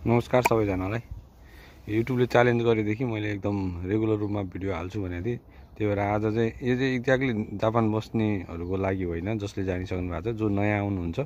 नमस्कार सबैजनालाई। युट्युबले च्यालेन्ज गरेदेखि मैले एकदम रेगुलर रूपमा भिडियो हाल्छु भनेको थिएँ। त्यही भएर आज चाहिँ यो चाहिँ एक्ज्याक्टली जापान बस्नेहरूको लागि होइन, जसले जानिसक्नु भएको छ, जो नयाँ आउनुहुन्छ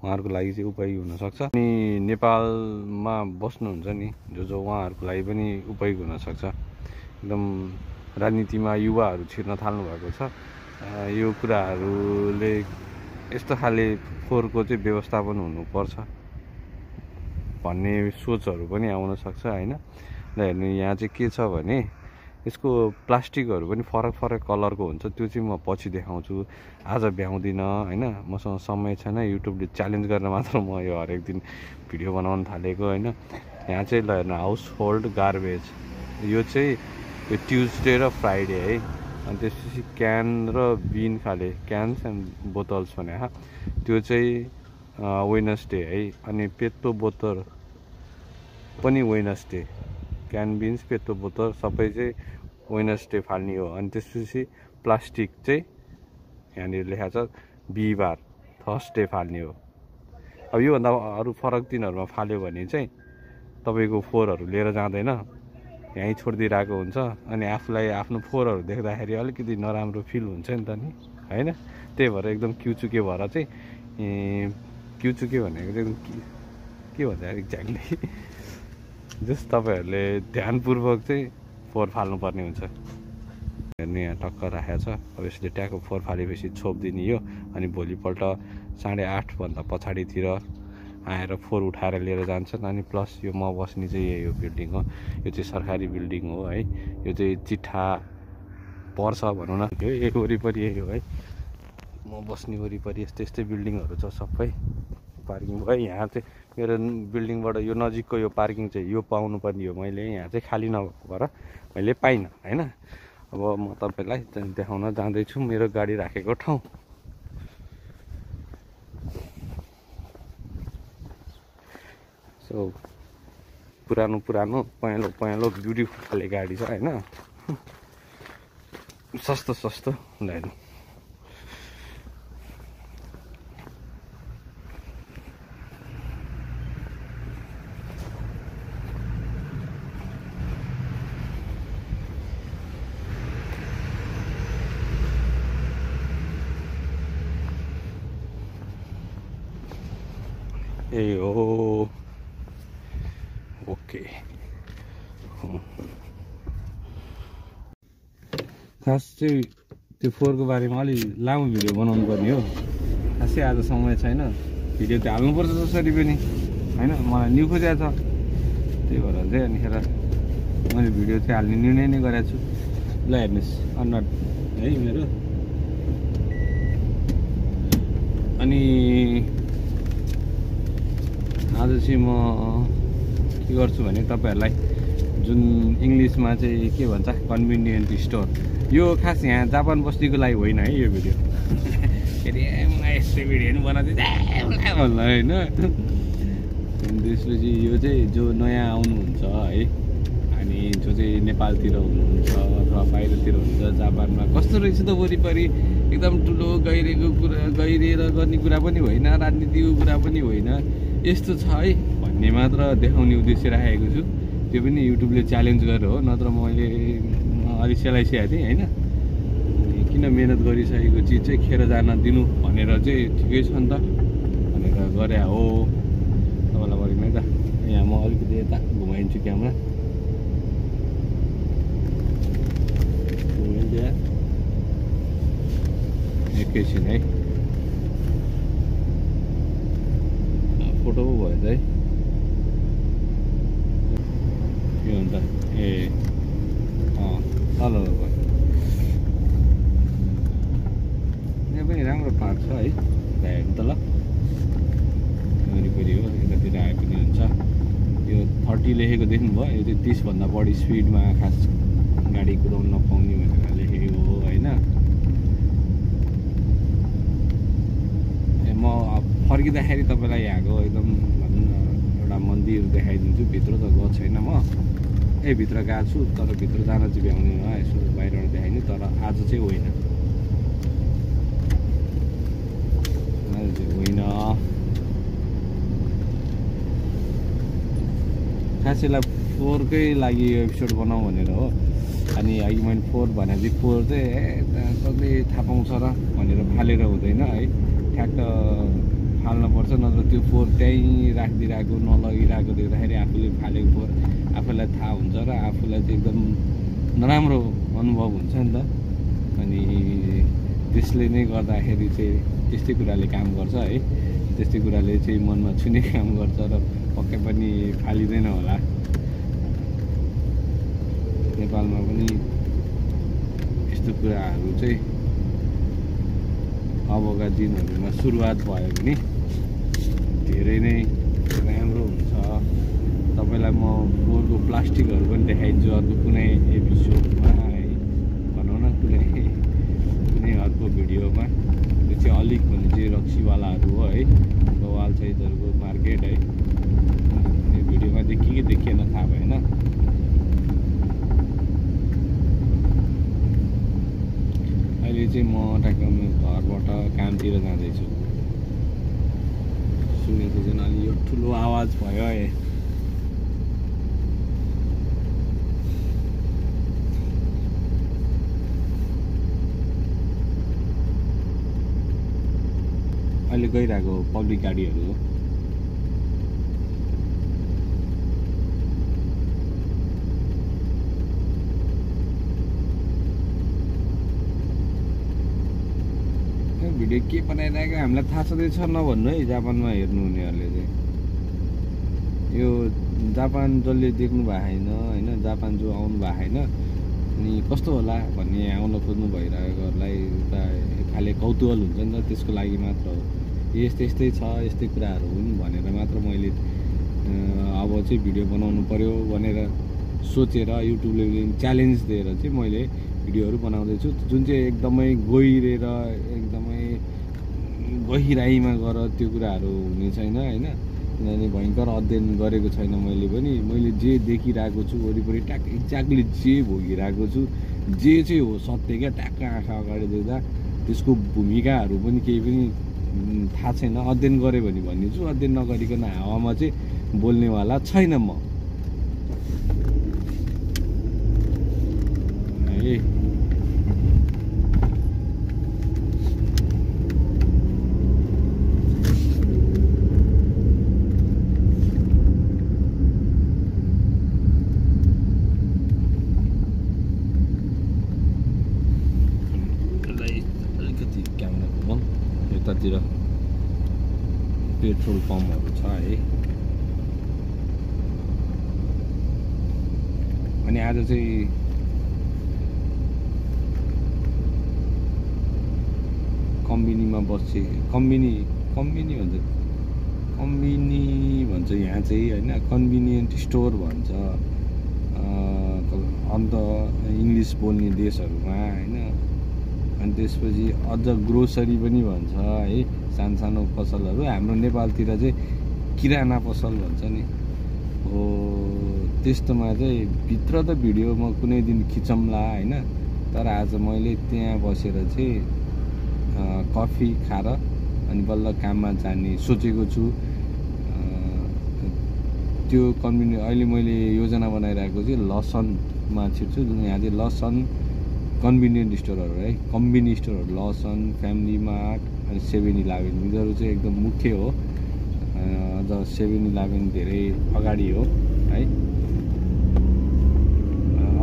उहाँहरूको लागि चाहिँ उपयोगी हुनसक्छ। अनि नेपालमा बस्नुहुन्छ नि जो उहाँहरूको लागि पनि उपयोगी हुनसक्छ। एकदम राजनीतिमा युवाहरू छिर्न थाल्नु भएको छ। यो कुराहरूले यस्तो खाले फोहोरको चाहिँ व्यवस्थापन हुनुपर्छ भन्ने सोचहरू पनि आउन सक्छ होइन। र हेर्नु यहाँ चाहिँ के छ भने यसको प्लास्टिकहरू पनि फरक फरक कलरको हुन्छ। त्यो चाहिँ म पछि देखाउँछु, आज भ्याउँदिनँ होइन, मसँग समय छैन। युट्युबले च्यालेन्ज गर्न मात्र म यो हरेक दिन भिडियो बनाउन थालेको होइन। यहाँ चाहिँ ल हेर्नु, हाउस होल्ड गार्बेज, यो चाहिँ यो ट्युजडे र फ्राइडे है। अनि त्यसपछि क्यान र बिन खाले, क्यान्स एन्ड बोतल्स भने त्यो चाहिँ वेडनेसडे है। अनि पेत्तो बोतल पनि वेडनेसडे, क्यान बिन्स पेत्तो बोतल सबै चाहिँ वेडनेसडे फाल्ने हो। अनि त्यसपछि प्लास्टिक चाहिँ यहाँनिर लेखाएको छ बिहिबार थर्सडे फाल्ने हो। अब योभन्दा अरू फरक दिनहरूमा फाल्यो भने चाहिँ तपाईँको फोहोरहरू लिएर जाँदैन, यहीँ छोडिदिइरहेको हुन्छ। अनि आफूलाई आफ्नो फोहोरहरू देख्दाखेरि अलिकति नराम्रो फिल हुन्छ नि त नि होइन। त्यही भएर एकदम क्युचुके भएर चाहिँ क्युचुके भनेको चाहिँ एकदम के भन्छ एक्ज्याक्टली, जस्ट तपाईँहरूले ध्यानपूर्वक चाहिँ फोहोर फाल्नुपर्ने हुन्छ। हेर्नु यहाँ टक्क राखेको छ। अब यसले ट्याएको फोहोर फालेपछि छोपिदिने यो। अनि भोलिपल्ट 8:30 भन्दा पछाडितिर आएर फोहोर उठाएर लिएर जान्छन्। अनि प्लस यो म बस्ने चाहिँ यही हो बिल्डिङ हो, यो चाहिँ सरकारी बिल्डिङ हो है। यो चाहिँ चिठा पर्छ भनौँ न, यही वरिपरि यही हो है। म बस्ने वरिपरि यस्तै यस्तै बिल्डिङहरू छ सबै। पार्किङ भयो यहाँ चाहिँ मेरो बिल्डिङबाट यो नजिकको यो पार्किङ चाहिँ यो पाउनु पर्ने हो। मैले यहाँ चाहिँ खाली नभएको भएर मैले पाइनँ होइन। अब म तपाईँलाई देखाउन जाँदैछु मेरो गाडी राखेको ठाउँ। सो पुरानो पुरानो पहेँलो पहेँलो ब्युटिफुल खाले गाडी छ होइन, सस्तो सस्तो होइन। ए हो ओके। खास चाहिँ त्यो फोहोरको बारेमा अलि लामो भिडियो बनाउनु पर्ने हो। खासै आज समय छैन, भिडियो त हाल्नुपर्छ जसरी पनि होइन। मलाई न्यु खोजेको छ, त्यही भएर चाहिँ अनिखेर मैले भिडियो चाहिँ हाल्ने निर्णय नै गरेको छु। ल हेर्नुहोस् अनुहार है मेरो। अनि आज चाहिँ म के गर्छु भने तपाईँहरूलाई जुन इङ्ग्लिसमा चाहिँ के भन्छ कन्भिनियन्ट स्टोर, यो खास यहाँ जापान बस्तीको लागि होइन है यो भिडियो। के अरे मलाई यस्तो भिडियो पनि बनाउँदै भन्ला होइन। त्यसपछि यो चाहिँ जो नयाँ आउनुहुन्छ है, अनि जो चाहिँ नेपालतिर हुनुहुन्छ अथवा बाहिरतिर हुनुहुन्छ, जापानमा कस्तो रहेछ त वरिपरि, एकदम ठुलो गहिरेको कुरा, गहिरिएर गर्ने कुरा पनि होइन, राजनीतिको कुरा पनि होइन, यस्तो छ है भन्ने मात्र देखाउने उद्देश्य राखेको छु। त्यो पनि युट्युबले च्यालेन्ज गरेर हो, नत्र मैले अलिक सेलाइसकेको थिएँ होइन। किन मेहनत गरिसकेको चिज चाहिँ खेर जान दिनु भनेर चाहिँ ठिकै छ नि त भनेर गरे हो। तपाईँलाई गरेन है त। यहाँ म अलिकति यता घुमाइदिन्छु क्यामेरा, एकैछिन है। फोटो पो भयो त है के भन्छ ए ल भयो। यहाँ पनि राम्रो पार्क छ है, हेर्नु त ल वरिपरि हो। यतातिर आए पनि हुन्छ। यो 30 लेखेको देख्नुभयो, यो चाहिँ 30 भन्दा बढी स्पिडमा खास गाडी कुदाउनु नपाउने भनेर लेखेको हो होइन। म फर्किँदाखेरि तपाईँलाई यहाँको एकदम भनौँ न एउटा मन्दिर देखाइदिन्छु। भित्र त गएको छैन म, भित्र गएको छु, तर भित्र जान चाहिँ भ्याउँदिनँ, यसो बाहिरबाट देखाइदिनु। तर आज चाहिँ होइन, आज चाहिँ होइन। खासैलाई 4 कै लागि यो एपिसोड बनाऊ भनेर हो। अनि अघि मैले 4 भनेपछि 4 चाहिँ कसले थाहा पाउँछ र भनेर फालेर हुँदैन है, ठ्याक्क फाल्नुपर्छ, नत्र त्यो 4 त्यहीँ राखिदिरहेको नलगिरहेको देख्दाखेरि आफूले फालेको 4 आफूलाई थाहा हुन्छ र आफूलाई चाहिँ एकदम नराम्रो अनुभव हुन्छ नि त। अनि त्यसले नै गर्दाखेरि चाहिँ त्यस्तै कुराले काम गर्छ है, त्यस्तै कुराले चाहिँ मनमा छुने काम गर्छ र पक्कै पनि फालिँदैन होला। नेपालमा पनि यस्तो कुराहरू चाहिँ अबका दिनहरूमा सुरुवात भयो भने धेरै नै राम्रो हुन्छ। तपाईँलाई म 4 को प्लास्टिकहरू पनि देखाइदिन्छु अर्को कुनै एपिसोडमा है, भनौँ न कुनै अर्को भिडियोमा। त्यो चाहिँ अलिक भने चाहिँ रक्सीवालाहरू हो है, बवाल सहितहरूको मार्केट है। यो भिडियोमा देखियो कि देखिएन थाहा भएन। अहिले चाहिँ म ट्याक्क घरबाट कामतिर जाँदैछु। सुनेको चाहिँ अलि यो ठुलो आवाज भयो है। अहिले गइरहेको पब्लिक गाडीहरू हो। भिडियो के बनाइरहेको हामीलाई थाहा छँदैछ नभन्नु है। जापानमा हेर्नु हुनेहरूले चाहिँ यो जापान जसले देख्नु भएको छैन होइन, जापान जो आउनु भएको छैन अनि कस्तो होला भन्ने आउन खोज्नु भइरहेकोहरूलाई त खालि कौतूहल हुन्छ नि त, त्यसको लागि मात्र हो। यस्तै छ यस्तै कुराहरू हुन् भनेर मात्र मैले अब चाहिँ भिडियो बनाउनु पर्यो भनेर सोचेर युट्युबले च्यालेन्ज दिएर चाहिँ मैले भिडियोहरू बनाउँदैछु, जुन चाहिँ एकदमै गहिरेर एकदमै गहिराइमा गएर त्यो कुराहरू हुने छैन होइन। किनभने भयङ्कर अध्ययन गरेको छैन मैले पनि। मैले जे देखिरहेको छु वरिपरि ट्याक्क एक्ज्याक्टली जे भोगिरहेको छु, जे चाहिँ हो सत्य क्या, ट्याक्क आँखा अगाडि देख्दा त्यसको भूमिकाहरू पनि केही पनि थाहा छैन। अध्ययन गरेँ भने भनिदिन्छु, अध्ययन नगरिकन हावामा चाहिँ बोल्नेवाला छैन म है। अलिकति क्यामेरा घुमाउँ, यतातिर पेट्रोल पम्पहरू छ है। अनि आज चाहिँ कम्बिनीमा बस्छ, कम्बिनी भन्छ यहाँ चाहिँ होइन, कन्भिनियन्ट स्टोर भन्छ अन्त इङ्ग्लिस बोल्ने देशहरूमा होइन। अनि त्यसपछि अझ ग्रोसरी पनि भन्छ है, सानो पसलहरू। हाम्रो नेपालतिर चाहिँ किराना पसल भन्छ नि हो। त्यस्तोमा चाहिँ भित्र त भिडियो म कुनै दिन खिचौँला होइन, तर आज मैले त्यहाँ बसेर चाहिँ कफी खाएर अनि बल्ल काममा जाने सोचेको छु। त्यो अहिले मैले योजना बनाइरहेको चाहिँ लसनमा छिर्छु, जुन यहाँ चाहिँ लसन कन्भिनियन्ट स्टोरहरू है, कम्बिनी स्टोरहरू लसन, फ्यामिली मार्ट अनि 7-11 यिनीहरू चाहिँ एकदम मुख्य हो। अझ 7-11 धेरै अगाडि हो है।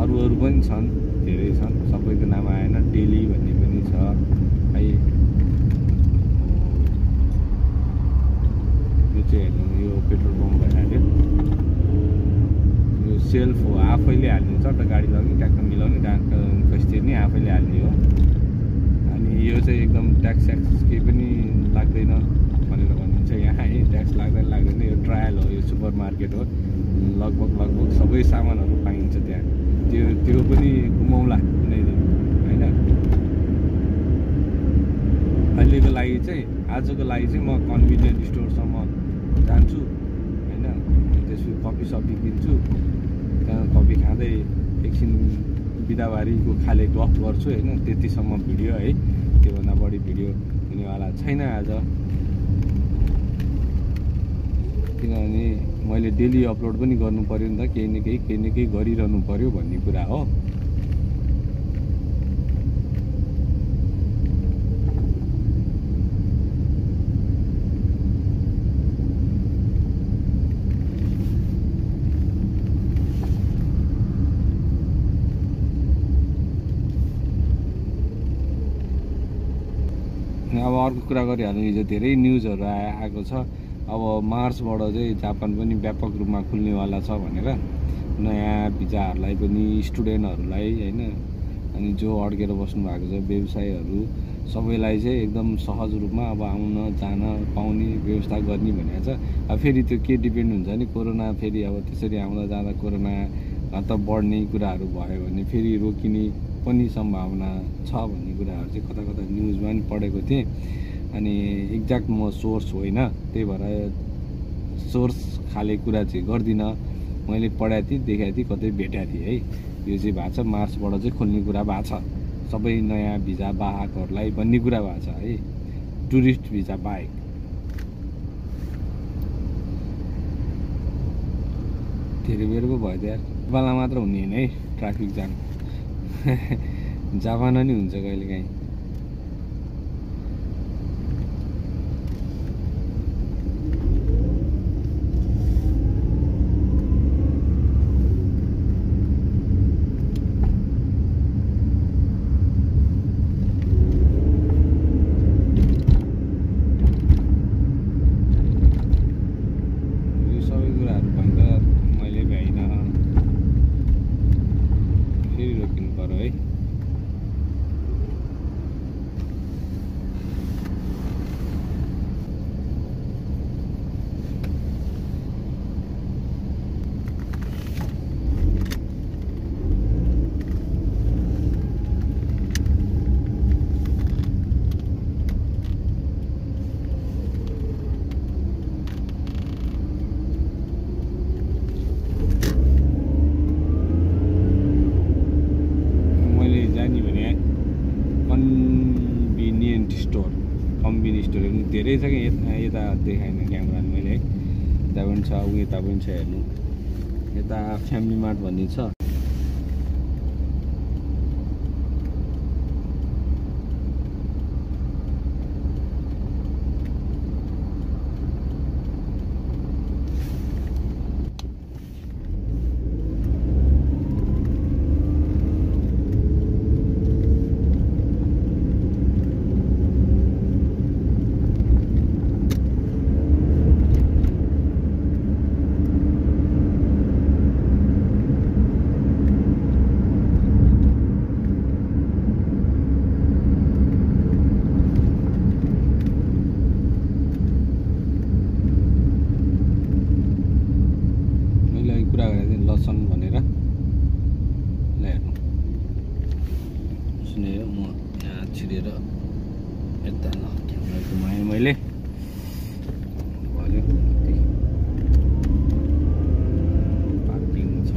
अरू पनि छन्, धेरै छन्, सबैको नाम आएन। डेली भन्ने पनि छ है। यो चाहिँ हेर्नु, यो पेट्रोल पम्प भइहाल्यो। यो सेल्फ हो, आफैले हाल्ने छ त, गाडी लग्ने ट्याक्क मिलाउने ट्याक्क पैसा तिर्ने आफैले हाल्ने हो। अनि यो चाहिँ एकदम ट्याक्स केही पनि लाग्दैन भनेर भनिन्छ यहाँ है। ट्याक्स लाग्दैन, यो ट्रायल हो, यो सुपर मार्केट हो। लगभग सबै सामानहरू पाइन्छ त्यहाँ। त्यो पनि घुमाउला कुनै दिन होइन। अहिलेको लागि चाहिँ, आजको लागि चाहिँ म कन्भिनियन्ट स्टोरसम्म जान्छु होइन। त्यसपछि कफी सफी किन्छु, त्यहाँ कफी खाँदै एकछिन बिदाबारीको खाले गफ गर्छु होइन। त्यतिसम्म भिडियो है, त्योभन्दा बढी भिडियो हुनेवाला छैन आज। किनभने मैले डेली अपलोड पनि गर्नु पर्यो नि त, केही न केही गरिरहनु पर्यो भन्ने कुरा हो। अब अर्को कुरा गरिहाल्नु, हिजो धेरै न्युजहरू आएको छ। अब मार्चबाट चाहिँ जापान पनि व्यापक रूपमा खुल्नेवाला छ भनेर, नयाँ भिजाहरूलाई पनि, स्टुडेन्टहरूलाई होइन, अनि जो अड्केर बस्नु भएको छ व्यवसायहरू सबैलाई चाहिँ एकदम सहज रूपमा अब आउन जान पाउने व्यवस्था गर्ने भनेको छ। अब फेरि त्यो के डिपेन्ड हुन्छ नि, कोरोना फेरि अब त्यसरी आउँदा जाँदा कोरोना त बढ्ने कुराहरू भयो भने फेरि रोकिने पनि सम्भावना छ भन्ने कुराहरू चाहिँ कता कता न्युजमा पनि पढेको थिएँ। अनि एक्ज्याक्ट म सोर्स होइन, त्यही भएर सोर्स खाले कुरा चाहिँ गर्दिनँ। मैले पढाएको थिएँ, देखाएको थिएँ, कतै भेटाएको थिएँ है। यो चाहिँ भएको छ, मार्चबाट चाहिँ खोल्ने कुरा भएको छ सबै नयाँ भिजा बाहकहरूलाई भन्ने कुरा भएको छ है, टुरिस्ट भिजा बाहेक। धेरै बेर पो भयो त यार, नेपालमा मात्र हुने होइन है ट्राफिक जाम। जापान नि हुन्छ कहिलेकाहीँ। धेरै छ कि यता देखाएन क्यामेराले मैले है, यता पनि छ यता पनि छ, हेर्नु यता फ्यामिली मार्ट भन्ने छ। लसन भनेर ल हेर्नु सुनेर म यहाँ छिरेर यता ल क्यामेरा घुमाएँ मैले, भयो पार्किङ छ।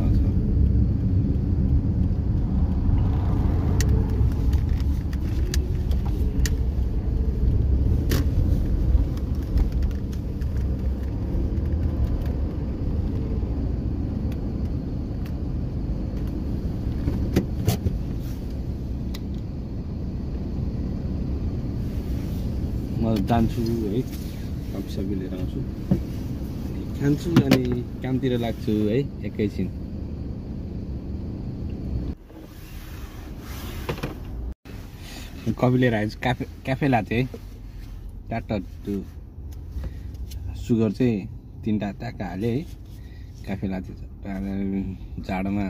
म जान्छु है, कफी लिएर आउँछु, खान्छु अनि कामतिर लाग्छु है एकैछिन। कफी लिएर आएछु, क्याफे लाथे है, टाटा सुगर चाहिँ 3टा ट्याक्का हालेँ है, क्याफे लाथे। जाडोमा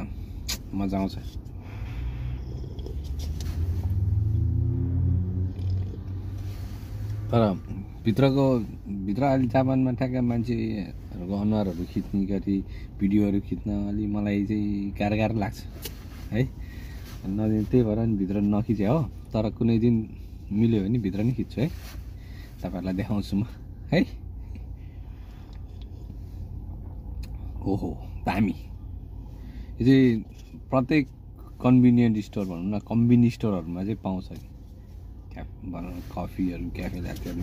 मजा आउँछ। तर भित्र अलि जापानमा ठ्याक्क मान्छेहरूको अनुहारहरू खिच्ने गरी भिडियोहरू खिच्न अलि मलाई चाहिँ गाह्रो लाग्छ है, त्यही भएर नि भित्र नखिचे हो। तर कुनै दिन मिल्यो भने भित्र नै खिच्छु है, तपाईँहरूलाई देखाउँछु म है। ओहो दामी, यो चाहिँ प्रत्येक कन्भिनियन्ट स्टोर भनौँ न, कम्बिनी स्टोरहरूमा चाहिँ पाउँछ कि कफीहरू, क्याफे ल्याटेहरू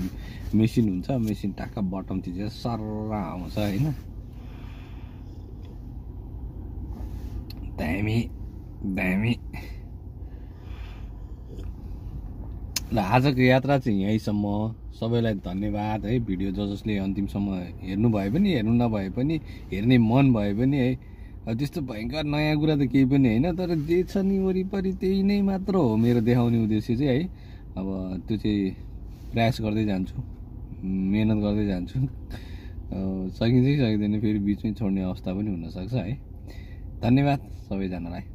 मेसिन हुन्छ, मेसिन टाक्क बटम थिचेर सर्र आउँछ होइन। दामी दामी। ल आजको यात्रा चाहिँ यहीँसम्म। सबैलाई धन्यवाद है। भिडियो जसले अन्तिमसम्म हेर्नुभयो पनि हेर्नु नभए पनि हेर्ने मन भयो पनि है। त्यस्तो भयङ्कर नयाँ कुरा त केही पनि होइन, तर जे छ नि वरिपरि त्यही नै मात्र हो मेरो देखाउने उद्देश्य चाहिँ है। अब त्यो चाहिँ प्रयास गर्दै जान्छु, मेहनत गर्दै जान्छु। सकिन्छ कि सकिँदैन फेरि बिचमै छोड्ने अवस्था पनि हुनसक्छ है। धन्यवाद सबैजनालाई।